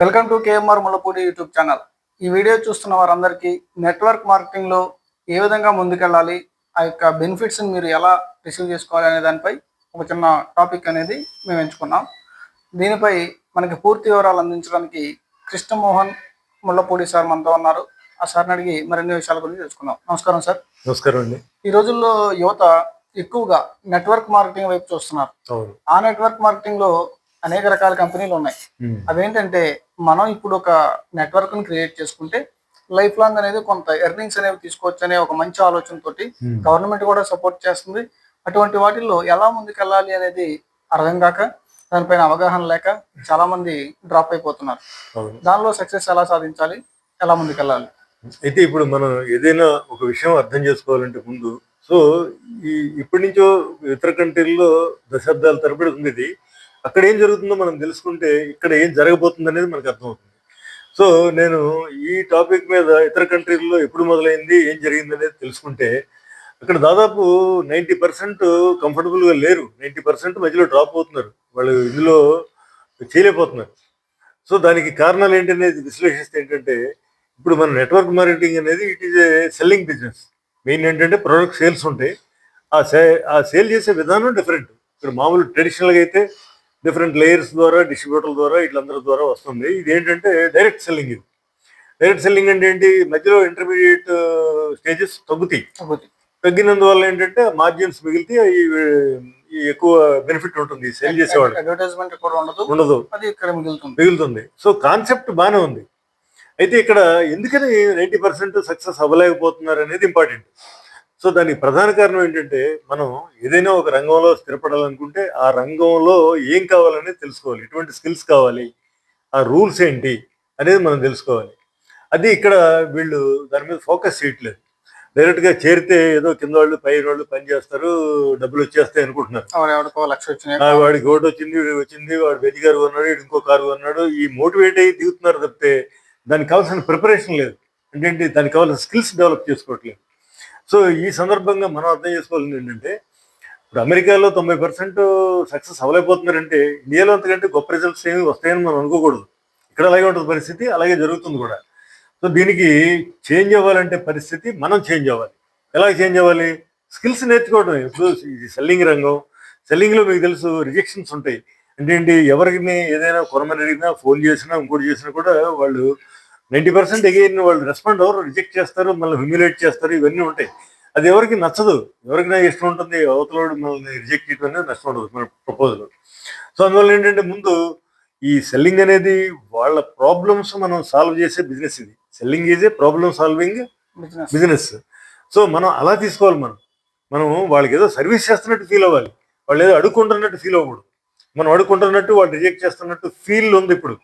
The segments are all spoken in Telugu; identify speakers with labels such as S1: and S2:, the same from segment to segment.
S1: Welcome to KMR Mullapudi YouTube channel. ఈ వీడియో చూస్తున్న వారందరికీ నెట్వర్క్ మార్కెటింగ్లో ఏ విధంగా ముందుకెళ్ళాలి, ఆ యొక్క బెనిఫిట్స్ని మీరు ఎలా రిసీవ్ చేసుకోవాలి అనే దానిపై ఒక చిన్న టాపిక్ అనేది మేము ఎంచుకున్నాం. దీనిపై మనకి పూర్తి వివరాలు అందించడానికి కృష్ణమోహన్ ముల్లపూడి సార్ మనతో ఉన్నారు. ఆ సార్ని అడిగి మరిన్ని విషయాల గురించి తెలుసుకుందాం. నమస్కారం సార్.
S2: నమస్కారం అండి.
S1: ఈ రోజుల్లో యువత ఎక్కువగా నెట్వర్క్ మార్కెటింగ్ వైపు చూస్తున్నారు. ఆ నెట్వర్క్ మార్కెటింగ్లో అనేక రకాల కంపెనీలు ఉన్నాయి. అవేంటంటే మనం ఇప్పుడు ఒక నెట్వర్క్ని క్రియేట్ చేసుకుంటే లైఫ్ లాంగ్ అనేది కొంత ఎర్నింగ్స్ అనేవి తీసుకోవచ్చు అనే ఒక మంచి ఆలోచనతోటి గవర్నమెంట్ కూడా సపోర్ట్ చేస్తుంది. అటువంటి వాటిల్లో ఎలా ముందుకెళ్ళాలి అనేది అర్థం కాక, దానిపైన అవగాహన లేక చాలా మంది డ్రాప్ అయిపోతున్నారు. దానిలో సక్సెస్ ఎలా సాధించాలి, ఎలా ముందుకెళ్ళాలి?
S2: అయితే ఇప్పుడు మనం ఏదైనా ఒక విషయం అర్థం చేసుకోవాలంటే ముందు ఇప్పటి నుంచో ఇతర కంట్రీల్లో దశాబ్దాల తరబడి ఉంది. అక్కడ ఏం జరుగుతుందో మనం తెలుసుకుంటే ఇక్కడ ఏం జరగబోతుంది అనేది మనకు అర్థమవుతుంది. సో నేను ఈ టాపిక్ మీద ఇతర కంట్రీల్లో ఎప్పుడు మొదలైంది, ఏం జరిగింది అనేది తెలుసుకుంటే అక్కడ దాదాపు 90% కంఫర్టబుల్గా లేరు. 90% మధ్యలో డ్రాప్ అవుతున్నారు. వాళ్ళు ఇందులో చేయలేకపోతున్నారు. సో దానికి కారణాలు ఏంటనేది విశ్లేషిస్తే ఏంటంటే, ఇప్పుడు మన నెట్వర్క్ మార్కెటింగ్ అనేది it is a selling business. Main ఏంటంటే ప్రొడక్ట్ సేల్స్ ఉంటాయి. ఆ సేల్ చేసే విధానం డిఫరెంట్. ఇప్పుడు మామూలు ట్రెడిషనల్గా అయితే డిఫరెంట్ లేయర్స్ ద్వారా, డిస్ట్రిబ్యూటర్ల ద్వారా, వీళ్ళందరి ద్వారా వస్తుంది. ఇది ఏంటంటే డైరెక్ట్ సెల్లింగ్. ఇది డైరెక్ట్ సెల్లింగ్ అంటే ఏంటి, మధ్యలో ఇంటర్మీడియట్ స్టేజెస్ తగ్గినందువల్ల ఏంటంటే మార్జిన్స్ మిగిలితే ఎక్కువ బెనిఫిట్ ఉంటుంది సేల్ చేసేవాళ్ళు.
S1: అడ్వర్టైజ్మెంట్ కూడా
S2: ఉండదు,
S1: అది ఇక్కడ
S2: మిగులుతుంది. సో కాన్సెప్ట్ బాగానే ఉంది. అయితే ఇక్కడ ఎందుకని 90% సక్సెస్ అవ్వలేకపోతున్నారు అనేది ఇంపార్టెంట్. సో దానికి ప్రధాన కారణం ఏంటంటే, మనం ఏదైనా ఒక రంగంలో స్థిరపడాలనుకుంటే ఆ రంగంలో ఏం కావాలనేది తెలుసుకోవాలి. ఎటువంటి స్కిల్స్ కావాలి, ఆ రూల్స్ ఏంటి అనేది మనం తెలుసుకోవాలి. అది ఇక్కడ వీళ్ళు దాని మీద ఫోకస్ చేయట్లేదు. డైరెక్ట్గా చేరితే ఏదో కింద వాళ్ళు పై వాళ్ళు పని చేస్తారు, డబ్బులు వచ్చేస్తాయి అనుకుంటున్నారు. వాడికి ఓటు వచ్చింది, వాడు వెజ్ కారు కొన్నాడు, ఇంకో కారు కొన్నాడు, ఈ మోటివేట్ అయ్యి దిగుతున్నారు తప్పితే దానికి కావాల్సిన ప్రిపరేషన్ లేదు. అంటే దానికి కావాల్సిన స్కిల్స్ డెవలప్ చేసుకోవట్లేదు. సో ఈ సందర్భంగా మనం అర్థం చేసుకోవాల్సింది ఏంటంటే, ఇప్పుడు అమెరికాలో 90% సక్సెస్ అవ్వలేకపోతున్నారంటే ఇండియాలో అంతకంటే గొప్ప రిజల్ట్స్ ఏమి వస్తాయని మనం అనుకోకూడదు. ఇక్కడ అలాగే ఉంటుంది పరిస్థితి, అలాగే జరుగుతుంది కూడా. సో దీనికి చేంజ్ అవ్వాలంటే పరిస్థితి మనం చేంజ్ అవ్వాలి. ఎలా చేంజ్ అవ్వాలి? స్కిల్స్ నేర్చుకోవడం. ఇప్పుడు ఇది సెల్లింగ్ రంగం. సెల్లింగ్లో మీకు తెలుసు రిజెక్షన్స్ ఉంటాయి. అంటే ఏంటి, ఎవరికి ఏదైనా కొనమని అడిగినా, ఫోన్ చేసినా, ఇంకోటి చేసినా కూడా వాళ్ళు 90% అగైన్ వాళ్ళు రెస్పాండ్ అవ్వరు, రిజెక్ట్ చేస్తారు, మళ్ళీ హ్యూమిలేట్ చేస్తారు. ఇవన్నీ ఉంటాయి. అది ఎవరికి నచ్చదు. ఎవరికైనా ఇష్టం ఉంటుంది, అవతల మనల్ని రిజెక్ట్ చేయడం అనేది నష్టం ఉండదు మన ప్రపోజల్. సో అందువల్ల ఏంటంటే, ముందు ఈ సెల్లింగ్ అనేది వాళ్ళ ప్రాబ్లమ్స్ మనం సాల్వ్ చేసే బిజినెస్. ఇది selling is a problem solving business. So మనం అలా తీసుకోవాలి. మనం వాళ్ళకి ఏదో సర్వీస్ చేస్తున్నట్టు ఫీల్ అవ్వాలి. వాళ్ళు ఏదో అడుక్కుంటున్నట్టు ఫీల్ అవ్వకూడదు. మనం అడుక్కుంటున్నట్టు, వాళ్ళు రిజెక్ట్ చేస్తున్నట్టు ఫీల్ ఉంది ఇప్పుడు.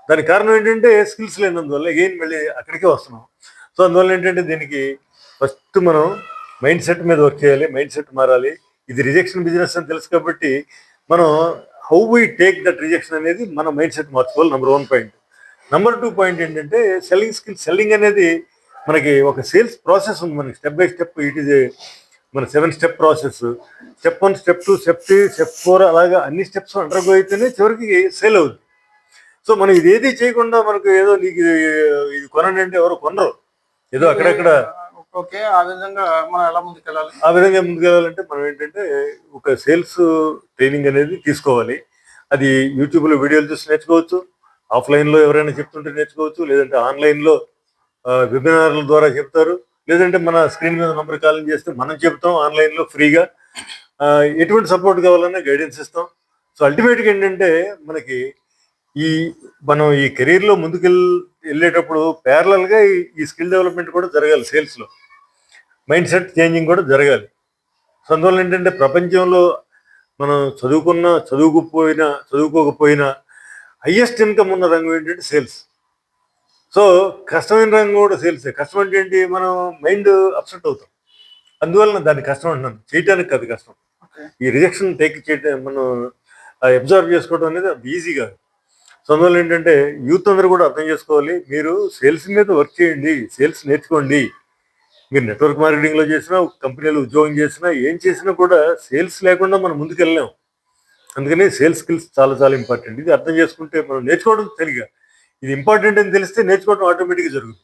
S2: దానికి కారణం ఏంటంటే స్కిల్స్ లేనందువల్ల ఏం మళ్ళీ అక్కడికే వస్తున్నాం. సో అందువల్ల ఏంటంటే, దీనికి ఫస్ట్ మనం మైండ్ సెట్ మీద వర్క్ చేయాలి. మైండ్ సెట్ మారాలి. ఇది రిజెక్షన్ బిజినెస్ అని తెలుసు కాబట్టి మనం how we take that rejection అనేది మన మైండ్ సెట్ మార్చుకోవాలి. Number 1 point. నెంబర్ 2 పాయింట్ ఏంటంటే, సెల్లింగ్ స్కిల్. సెల్లింగ్ అనేది మనకి ఒక సేల్స్ ప్రాసెస్ ఉంది. మనకి step by step it is మన 7 step process. Step 1, step 2, step 3, step 4 అలాగా అన్ని స్టెప్స్ అండర్గో అయితేనే చివరికి సేల్ అవుతుంది. సో మనం ఇది ఏది చేయకుండా మనకు ఏదో నీకు ఇది కొనండి అంటే ఎవరు కొనరు. ఏదో అక్కడక్కడ
S1: ఆ విధంగా మనం ఎలా ముందుకెళ్ళాలి?
S2: ఆ విధంగా ముందుకెళ్ళాలంటే మనం ఏంటంటే ఒక సేల్స్ ట్రైనింగ్ అనేది తీసుకోవాలి. అది యూట్యూబ్లో వీడియోలు చూసి నేర్చుకోవచ్చు, ఆఫ్లైన్లో ఎవరైనా చెప్తుంటే నేర్చుకోవచ్చు, లేదంటే ఆన్లైన్లో వెబినార్ల ద్వారా చెప్తారు, లేదంటే మన స్క్రీన్ మీద నంబర్ కాల్ చేస్తే మనం చెప్తాం ఆన్లైన్లో ఫ్రీగా. ఎటువంటి సపోర్ట్ కావాలన్నా గైడెన్స్ ఇస్తాం. సో అల్టిమేట్గా ఏంటంటే, మనకి మనం ఈ కెరీర్లో వెళ్ళేటప్పుడు ప్యారలల్గా ఈ స్కిల్ డెవలప్మెంట్ కూడా జరగాలి. సేల్స్లో మైండ్ సెట్ చేంజింగ్ కూడా జరగాలి. సో అందువల్ల ఏంటంటే, ప్రపంచంలో మనం చదువుకోకపోయినా హయ్యెస్ట్ ఇన్కమ్ ఉన్న రంగం ఏంటంటే సేల్స్. సో కష్టమైన రంగం కూడా సేల్సే. కష్టం అంటే ఏంటి, మనం మైండ్ అప్సెట్ అవుతాం. అందువల్ల దాన్ని కష్టం అంటున్నాను, చేయటానికి కాదు కష్టం. ఈ రిజెక్షన్ చేయటం, మనం అబ్జర్వ్ చేసుకోవడం అనేది అది ఈజీ కాదు. సో అందువల్ల ఏంటంటే, యూత్ అందరూ కూడా అర్థం చేసుకోవాలి. మీరు సేల్స్ మీద వర్క్ చేయండి, సేల్స్ నేర్చుకోండి. మీరు నెట్వర్క్ మార్కెటింగ్లో చేసినా, కంపెనీలో ఉద్యోగం చేసినా, ఏం చేసినా కూడా సేల్స్ లేకుండా మనం ముందుకు వెళ్ళలేము. అందుకని సేల్స్ స్కిల్స్ చాలా చాలా ఇంపార్టెంట్. ఇది అర్థం చేసుకుంటే మనం నేర్చుకోవడం తెలియగా ఇది ఇంపార్టెంట్ అని తెలిస్తే నేర్చుకోవడం ఆటోమేటిక్గా జరుగుతుంది.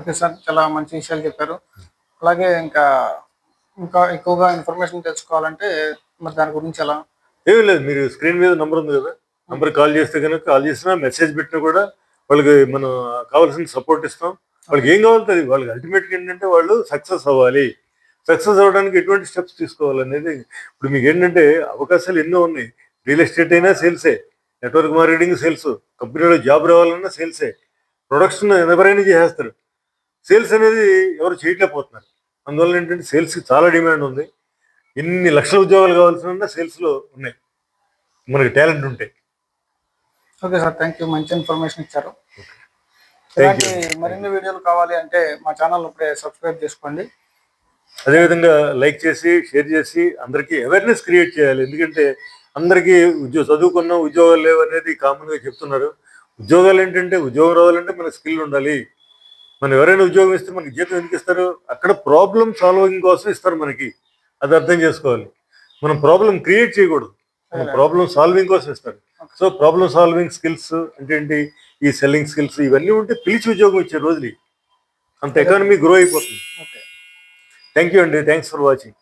S1: ఓకే సార్, చాలా మంచి విషయాలు చెప్పారు. అలాగే ఇంకా ఇంకా ఎక్కువగా ఇన్ఫర్మేషన్ తెలుసుకోవాలంటే మరి దాని గురించి ఎలా?
S2: ఏమీ లేదు, మీరు స్క్రీన్ మీద నంబర్ ఉంది కదా, నంబర్ కాల్ చేస్తే కనుక, కాల్ చేసినా మెసేజ్ పెట్టినా కూడా వాళ్ళకి మనం కావాల్సిన సపోర్ట్ ఇస్తాం. వాళ్ళకి ఏం కావాలో అది, వాళ్ళకి అల్టిమేట్గా ఏంటంటే వాళ్ళు సక్సెస్ అవ్వాలి. సక్సెస్ అవ్వడానికి ఎటువంటి స్టెప్స్ తీసుకోవాలనేది ఇప్పుడు మీకు ఏంటంటే అవకాశాలు ఎన్నో ఉన్నాయి. రియల్ ఎస్టేట్ అయినా సేల్సే, నెట్వర్క్ మార్కెటింగ్ సేల్స్, కంపెనీలో జాబ్ రావాలన్నా సేల్సే, ప్రొడక్షన్ ఎవరైనా చేసేస్తారు. సేల్స్ అనేది ఎవరు చేయలేకపోతున్నారు. అందువల్ల ఏంటంటే సేల్స్కి చాలా డిమాండ్ ఉంది. ఎన్ని లక్షల ఉద్యోగాలు కావాల్సిన సేల్స్లో ఉన్నాయి మనకి టాలెంట్ ఉంటే.
S1: ఓకే సార్, థ్యాంక్ యూ, మంచి ఇన్ఫర్మేషన్ ఇచ్చారు.
S2: థ్యాంక్
S1: ఇలాంటి
S2: యూ.
S1: మరిన్ని వీడియోలు కావాలి అంటే మా ఛానల్ ఇప్పుడే సబ్స్క్రైబ్ చేసుకోండి.
S2: అదేవిధంగా లైక్ చేసి షేర్ చేసి అందరికీ అవేర్నెస్ క్రియేట్ చేయాలి. ఎందుకంటే అందరికీ చదువుకున్న ఉద్యోగాలు లేవు అనేది కామన్గా చెప్తున్నారు. ఉద్యోగాలు ఏంటంటే ఉద్యోగం రావాలంటే మనకు స్కిల్ ఉండాలి. మనం ఎవరైనా ఉద్యోగం ఇస్తే మనకి జీతం ఎందుకు ఇస్తారు? అక్కడ ప్రాబ్లం సాల్వింగ్ కోసం ఇస్తారు మనకి. అది అర్థం చేసుకోవాలి. మనం ప్రాబ్లం క్రియేట్ చేయకూడదు, మన ప్రాబ్లం సాల్వింగ్ కోసం ఇస్తారు. సో ప్రాబ్లం సాల్వింగ్ స్కిల్స్ అంటే ఏంటి, ఈ సెల్లింగ్ స్కిల్స్ ఇవన్నీ ఉంటే పిలిచి ఉద్యోగం ఇచ్చే రోజులు అంత ఎకానమీ గ్రో అయిపోతుంది.
S1: ఓకే,
S2: థ్యాంక్ యూ అండి, థ్యాంక్స్ ఫర్ వాచింగ్.